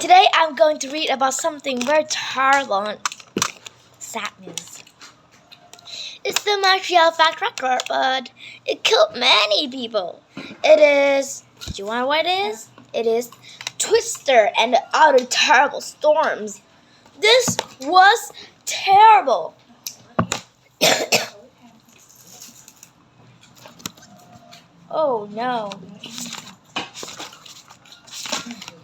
Today I'm going to read about something very terrible and sad news. It's the Montreal firecracker, but it killed many people. Do you want to know what it is? It is Twister and the other terrible storms. This was terrible. Oh no.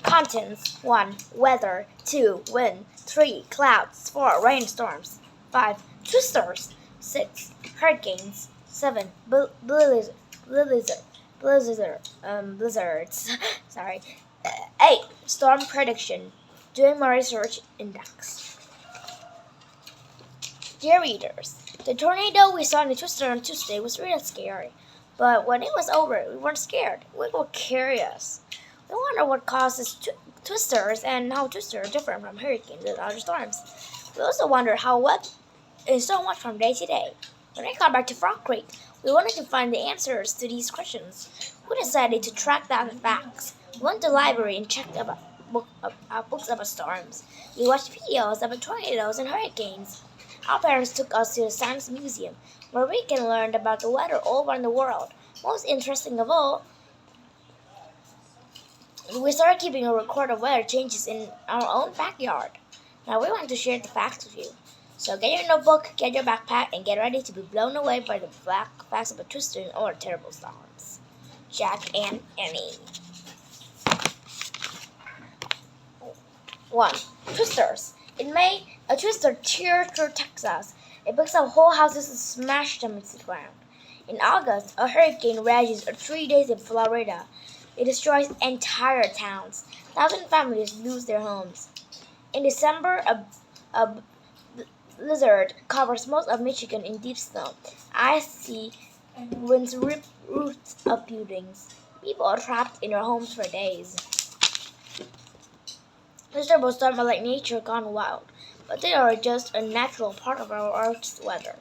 Contents: 1. Weather. 2. Wind. 3. Clouds. 4. Rainstorms. 5. Twisters. 6. Hurricanes. 7. Blizzards. Sorry. 8. Storm prediction. Doing my research index. Dear readers, the tornado we saw in the Twister on Tuesday was really scary. But when it was over, we weren't scared. We were curious. We wonder what causes twisters and how twisters are different from hurricanes and other storms. We also wonder how wet is so much from day to day. When I got back to Frog Creek, we wanted to find the answers to these questions. We decided to track down the facts. We went to the library and checked about books about storms. We watched videos about tornadoes and hurricanes. Our parents took us to the Science Museum, where we can learn about the weather all around the world. Most interesting of all, we started keeping a record of weather changes in our own backyard. Now we want to share the facts with you. So get your notebook, get your backpack, and get ready to be blown away by the facts about Twister and other terrible storms. Jack and Annie. 1. Twisters. In May, a twister teared through Texas. It picks up whole houses and smashed them into the ground. In August, a hurricane rages for 3 days in Florida. It destroys entire towns. 1,000 families lose their homes. In December, a blizzard covers most of Michigan in deep snow. Icy winds rip roofs of buildings. People are trapped in their homes for days. These terrible storms are like nature gone wild, but they are just a natural part of our Earth's weather.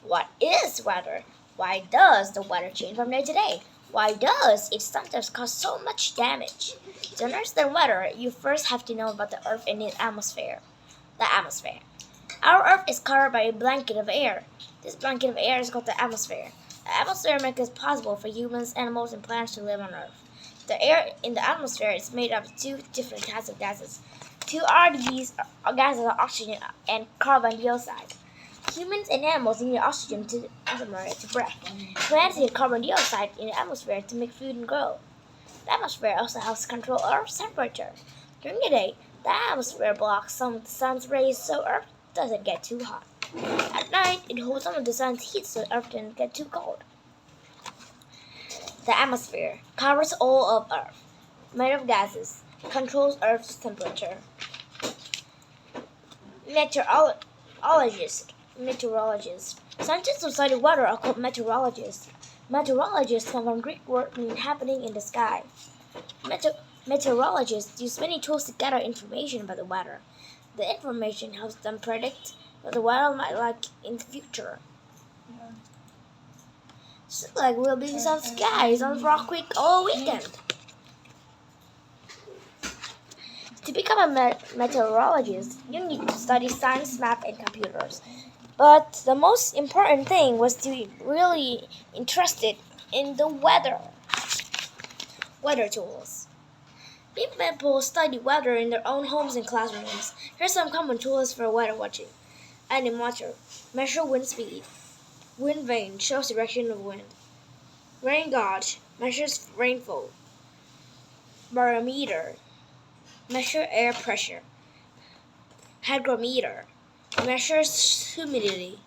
What is weather? Why does the weather change from day to day? Why does it sometimes cause so much damage? To understand weather, you first have to know about the Earth and its atmosphere. The atmosphere. Our Earth is covered by a blanket of air. This blanket of air is called the atmosphere. The atmosphere makes it possible for humans, animals, and plants to live on Earth. The air in the atmosphere is made up of 2 different types of gases. 2 of these gases are oxygen and carbon dioxide. Humans and animals need oxygen to breathe. Plants need carbon dioxide in the atmosphere to make food and grow. The atmosphere also helps control Earth's temperature. During the day, the atmosphere blocks some of the sun's rays so Earth doesn't get too hot. At night, it holds some of the sun's heat so Earth doesn't get too cold. The atmosphere covers all of Earth, made of gases, controls Earth's temperature. Meteorologists. Scientists who study weather are called meteorologists. Meteorologists come from Greek word meaning happening in the sky. Meteorologists use many tools to gather information about the weather. The information helps them predict what the weather might like in the future. It's like we'll be some skies on Rock Creek all weekend. To become a meteorologist, you need to study science, math, and computers. But the most important thing was to be really interested in the weather. Weather tools. People study weather in their own homes and classrooms. Here's some common tools for weather watching. Anemometer. Measure wind speed. Wind vane shows direction of wind. Rain gauge measures rainfall. Barometer. Measure air pressure. Hygrometer measures humidity.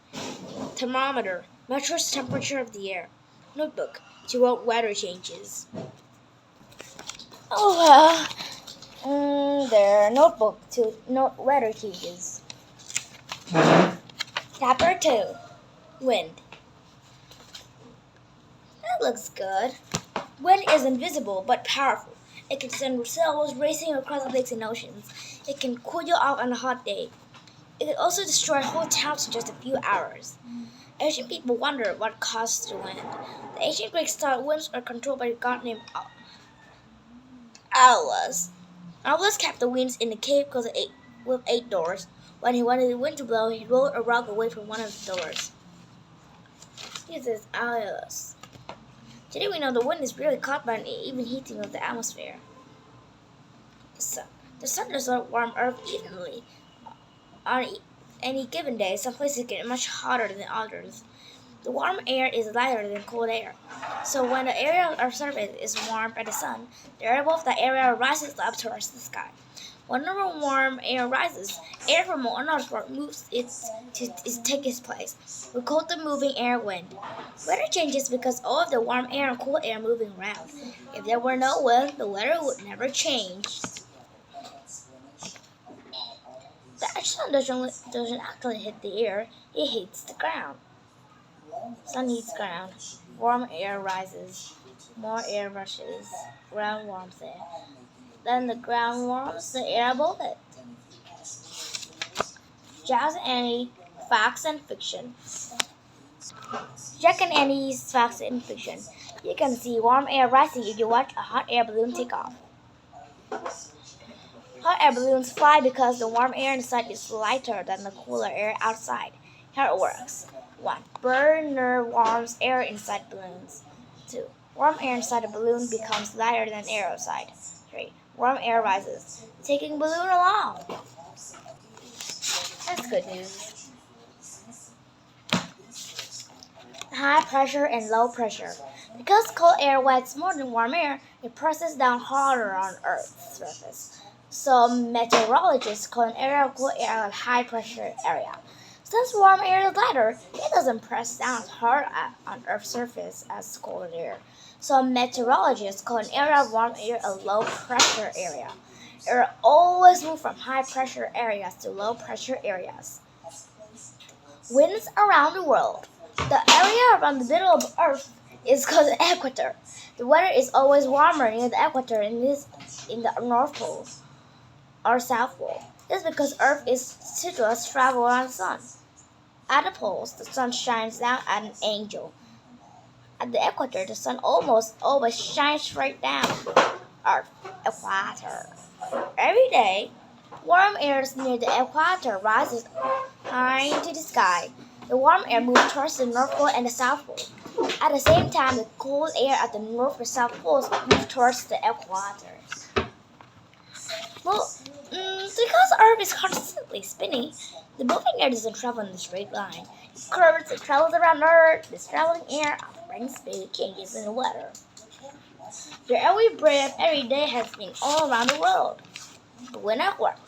Thermometer measures temperature of the air. Notebook to note weather changes. Their notebook to note weather changes. Chapter 2. Wind. That looks good. Wind is invisible but powerful. It can send sails racing across the lakes and oceans. It can cool you off on a hot day. It can also destroy whole towns in just a few hours. Ancient people wondered what caused the wind. The ancient Greeks thought winds were controlled by a god named Aulus. Always kept the winds in the cave with 8 doors. When he wanted the wind to blow, he rolled a rock away from one of the doors. This is Alice. Today we know the wind is really caught by an even heating of the atmosphere. The sun does not warm Earth evenly. On any given day, some places get much hotter than others. The warm air is lighter than cold air. So when the area of Earth's surface is warmed by the sun, the air above that area rises up towards the sky. Whenever warm air rises, air from another part moves to take its place. We call the moving air wind. Weather changes because all of the warm air and cool air moving around. If there were no wind, the weather would never change. The sun doesn't actually hit the air, it hits the ground. Sun heats ground, warm air rises, more air rushes, ground warms it. Then the ground warms the air above it. Jack and Annie, facts and fiction. Jack and Annie's facts and fiction. You can see warm air rising if you watch a hot air balloon take off. Hot air balloons fly because the warm air inside is lighter than the cooler air outside. Here it works. 1. Burner warms air inside balloons. 2. Warm air inside a balloon becomes lighter than air outside. 3. Warm air rises, taking balloon along. That's good news. High pressure and low pressure. Because cold air wets more than warm air, it presses down harder on Earth's surface. So meteorologists call an area of cool air a high pressure area. Since warm air is lighter, it doesn't press down as hard on Earth's surface as cold air. So meteorologists call an area of warm air a low pressure area. Air always moves from high pressure areas to low pressure areas. Winds around the world. The area around the middle of Earth is called the equator. The weather is always warmer near the equator than it is in the North Pole or South Pole. This is because Earth is situated to travel around the sun. At the poles, the sun shines down at an angle. At the equator, the sun almost always shines straight down. Earth, equator. Every day, warm air near the equator rises high into the sky. The warm air moves towards the North Pole and the South Pole. At the same time, the cold air at the North and South Poles moves towards the equator. Because Earth is constantly spinning, the moving air doesn't travel in a straight line. It curves and travels around Earth. This traveling air brings big changes in the weather. The air we breathe every day has been all around the world. The wind at work.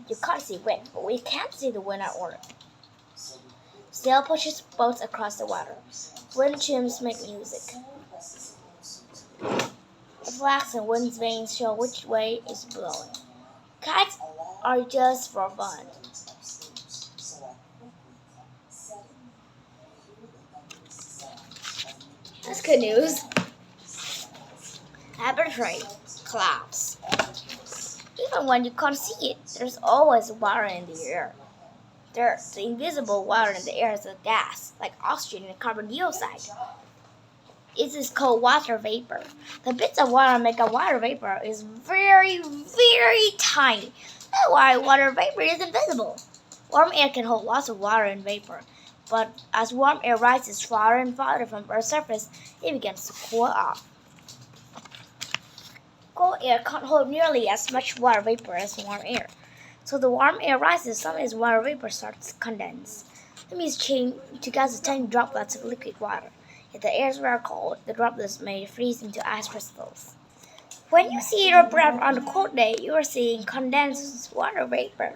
You can't see wind, but we can see the wind at work. Sail pushes boats across the water. Wind chimes make music. The flags and wind vanes show which way it's blowing. Kites are just for fun. That's good news. Laboratory clouds. Even when you can't see it, there's always water in the air. The invisible water in the air is a gas, like oxygen and carbon dioxide. It is called water vapor. The bits of water make a water vapor is very, very tiny. That's why water vapor is invisible. Warm air can hold lots of water and vapor, but as warm air rises farther and farther from Earth's surface, it begins to cool off. Cold air can't hold nearly as much water vapor as warm air. So the warm air rises, some of its water vapor starts to condense. That means change to gather tiny droplets of liquid water. If the air is very cold, the droplets may freeze into ice crystals. When you see your breath on a cold day, you are seeing condensed water vapor.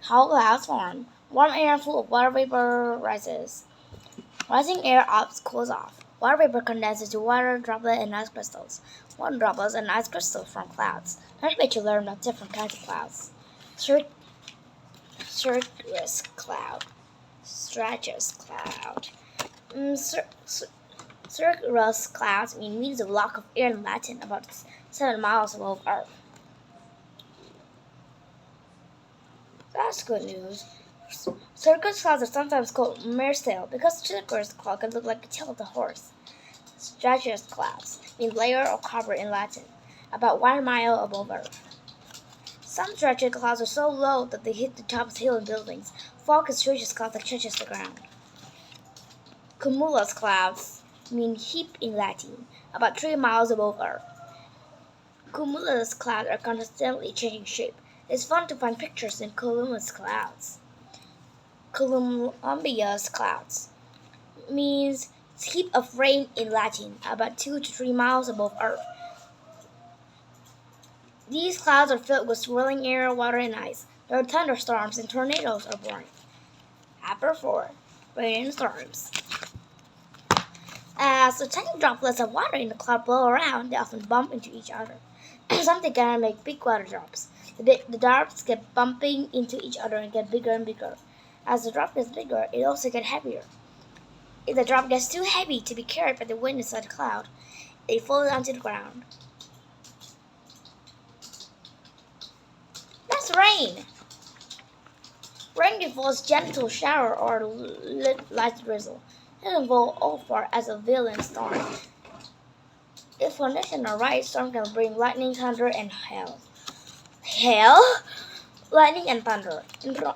How clouds form. Warm air full of water vapor rises. Rising air ups cools off. Water vapor condenses to water, droplet, and ice crystals. Water droplets and ice crystals form clouds. Next page you learn about different kinds of clouds. Cirrus cloud. Stratus cloud. Cirrus clouds means a block of air in Latin about 7 miles above Earth. That's good news. Cirrus clouds are sometimes called mare's tail because cirrus cloud can look like the tail of the horse. Stratus clouds mean layer or cover in Latin, about 1 mile above Earth. Some stretched clouds are so low that they hit the tops of hills and buildings. Fog is stretches clouds that touches the ground. Cumulus clouds mean heap in Latin, about 3 miles above Earth. Cumulus clouds are constantly changing shape. It's fun to find pictures in cumulus clouds. Cumulus clouds means heap of rain in Latin, about 2 to 3 miles above Earth. These clouds are filled with swirling air, water, and ice. There are thunderstorms and tornadoes are born. Chapter 4. Rain and storms. As the tiny droplets of water in the cloud blow around, they often bump into each other. Something can make big water drops. The drops get bumping into each other and get bigger and bigger. As the drop gets bigger, it also gets heavier. If the drop gets too heavy to be carried by the wind inside the cloud, it falls onto the ground. That's rain. Rain can fall as gentle shower or light drizzle. It can fall over as a violent storm. If conditions are right, storm can bring lightning, thunder, and hail. Hail? Lightning and thunder.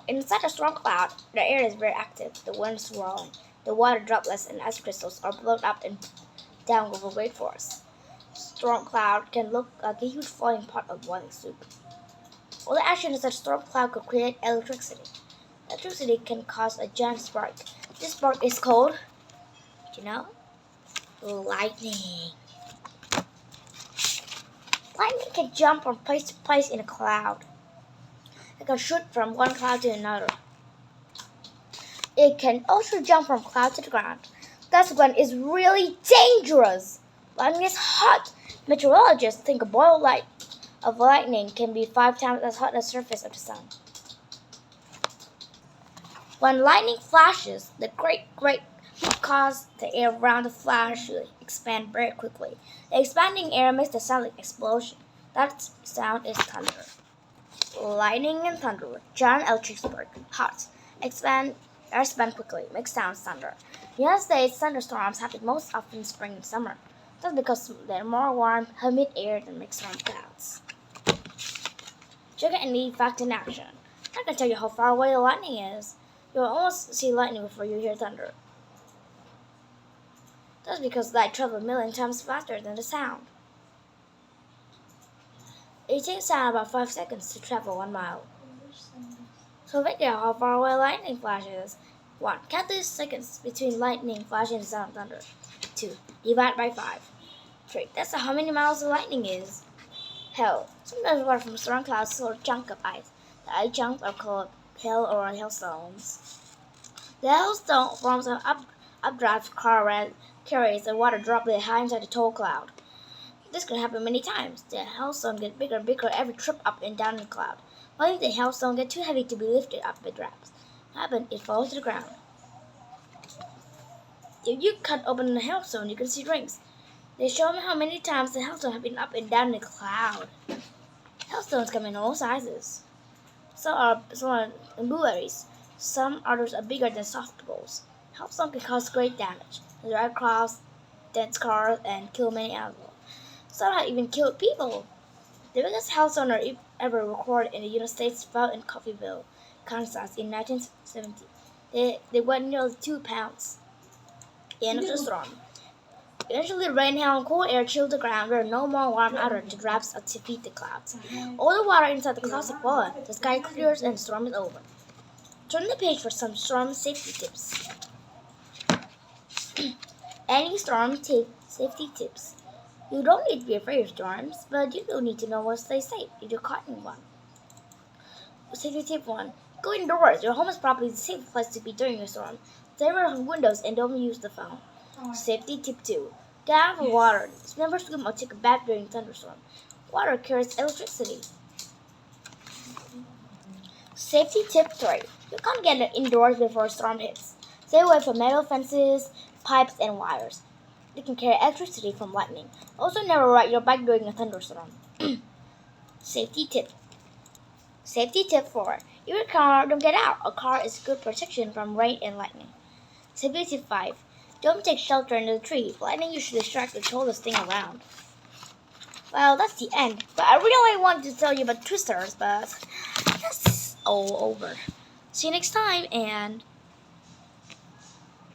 Inside a storm cloud, the air is very active. The wind is swirling. The water droplets and ice crystals are blown up and down with great force. Storm cloud can look like a huge falling pot of boiling soup. All the action in such storm cloud could create electricity. Electricity can cause a giant spark. This spark is called, lightning. Lightning can jump from place to place in a cloud. It can shoot from one cloud to another. It can also jump from cloud to the ground. That's when it's really dangerous. Lightning is hot. Meteorologists think a boil light of lightning can be 5 times as hot as the surface of the sun. When lightning flashes, the great cause the air around the flash to expand very quickly. The expanding air makes the sound like an explosion. That sound is thunder. Lightning and thunder, giant electric spark, hot, expand quickly, makes sounds thunder. In the United States, thunderstorms happen most often in spring and summer. That's because they're more warm, humid air than makes storm clouds. Check any fact in action. I can tell you how far away the lightning is. You'll almost see lightning before you hear thunder. That's because light travels a million times faster than the sound. It takes sound about 5 seconds to travel 1 mile. So figure out how far away lightning flash is. 1. Count the seconds between lightning flashing and the sound of thunder. 2. Divide by 5. 3. That's how many miles the lightning is. Hail. Sometimes water from storm clouds or chunk of ice. The ice chunks are called hail or hailstones. The hailstone forms an updraft car that carries a water droplet high inside the tall cloud. This can happen many times. The hailstone gets bigger and bigger every trip up and down the cloud. What if the hailstone gets too heavy to be lifted up by drops? It falls to the ground. If you cut open the hailstone, you can see rings. They show how many times the hailstone has been up and down the cloud. Hailstones come in all sizes. Some are blueberries. Some others are bigger than softballs. Hailstones can cause great damage. They drive cars, dent cars, and kill many animals. Some have even killed people. The biggest hailstone ever recorded in the United States fell in Coffeyville, Kansas in 1970. They weighed nearly 2 pounds. The end of the storm. Eventually, rain, hail, and cool air chilled the ground. There are no more warm outer drops to defeat the clouds. All the water inside the clouds have fallen. The sky clears and the storm is over. Turn the page for some storm safety tips. Any storm safety tips. You don't need to be afraid of storms, but you do need to know what to stay safe if you're caught in one. Safety tip 1. Go indoors. Your home is probably the safest place to be during a storm. Stay away from windows and don't use the phone. Safety tip 2. Get out of the water. Never swim or take a bath during a thunderstorm. Water carries electricity. Safety tip 3. You can't get indoors before a storm hits. Stay away from metal fences, pipes, and wires. They can carry electricity from lightning. Also, never ride your bike during a thunderstorm. Safety tip. Safety tip 4. If your car don't get out, a car is good protection from rain and lightning. Safety tip 5. Don't take shelter under the tree. Lightning usually strikes the tallest thing around. Well, that's the end. But I really wanted to tell you about twisters, but that's all over. See you next time, and